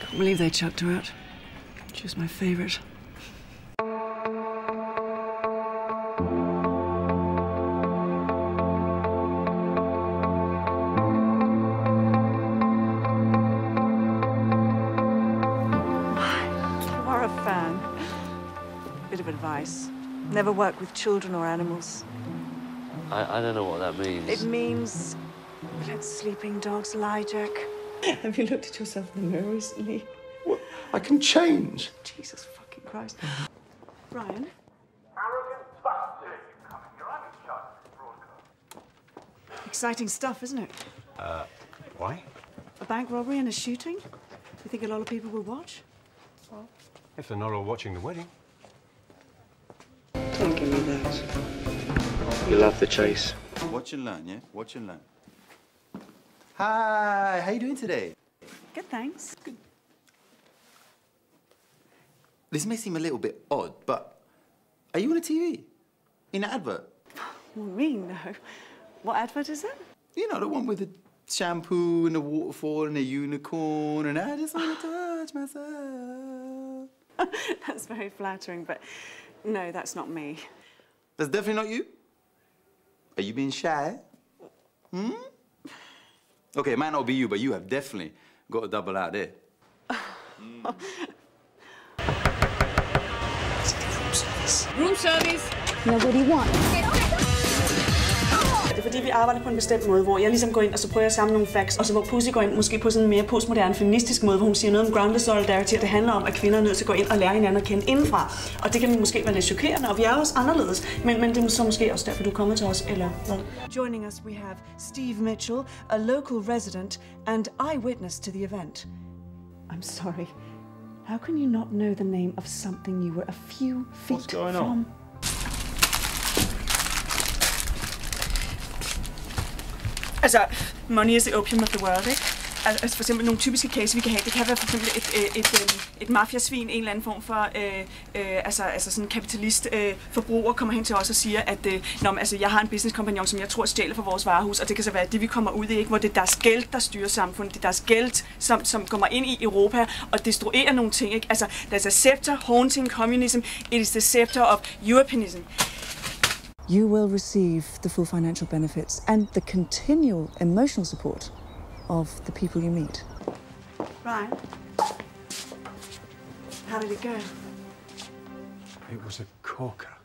Can't believe they chucked her out. She was my favorite. You are a fan. Bit of advice. Never work with children or animals. I don't know what that means. It means let sleeping dogs lie, Jack. Have you looked at yourself in the mirror recently? What? I can change. Jesus fucking Christ. Ryan? Arrogant bastard! You're having shot at this broadcast. Exciting stuff, isn't it? Why? A bank robbery and a shooting? You think a lot of people will watch? Well, if they're not all watching the wedding. Don't give me that. You love the chase. Watch and learn, yeah? Watch and learn. Hi, how you doing today? Good, thanks. Good. This may seem a little bit odd, but are you on a TV? In an advert? Well, me, no. What advert is it? You know, the one with the shampoo and the waterfall and the unicorn and I just want to touch myself. That's very flattering, but no, that's not me. That's definitely not you? Are you being shy? Hmm? Okay, it might not be you, but you have definitely got a double out there. Room service. Now, what do you want? Det er fordi, vi arbejder på en bestemt måde, hvor jeg ligesom går ind, og så prøver jeg at samle nogle facts, og så hvor Pussy går ind måske på sådan en mere postmoderne feministisk måde, hvor hun siger noget om grounded solidarity, og det handler om, at kvinder er nødt til at gå ind og lære hinanden at kende indenfra. Og det kan måske være lidt chokerende, og vi er også anderledes, men det er så måske også derfor, du kommer til os, eller hvad? Joining us, we have Steve Mitchell, a local resident and eyewitness to the event. I'm sorry. How can you not know the name of something you were a few feet from? Altså, money is the opium of the world, ikke? Altså for eksempel nogle typiske cases, vi kan have, det kan være for eksempel et mafiasvin, en eller anden form for altså sådan en kapitalist forbruger kommer hen til os og siger, at jeg har en businesskompagnon, som jeg tror stjæler fra vores varehus, og det kan så være det, vi kommer ud i, ikke? Hvor det er deres gæld, der styrer samfundet, det er deres gæld, som kommer ind i Europa og destruerer nogle ting, ikke? Altså, there's a scepter haunting communism, it is the scepter of Europeanism. You will receive the full financial benefits and the continual emotional support of the people you meet. Ryan, how did it go? It was a corker.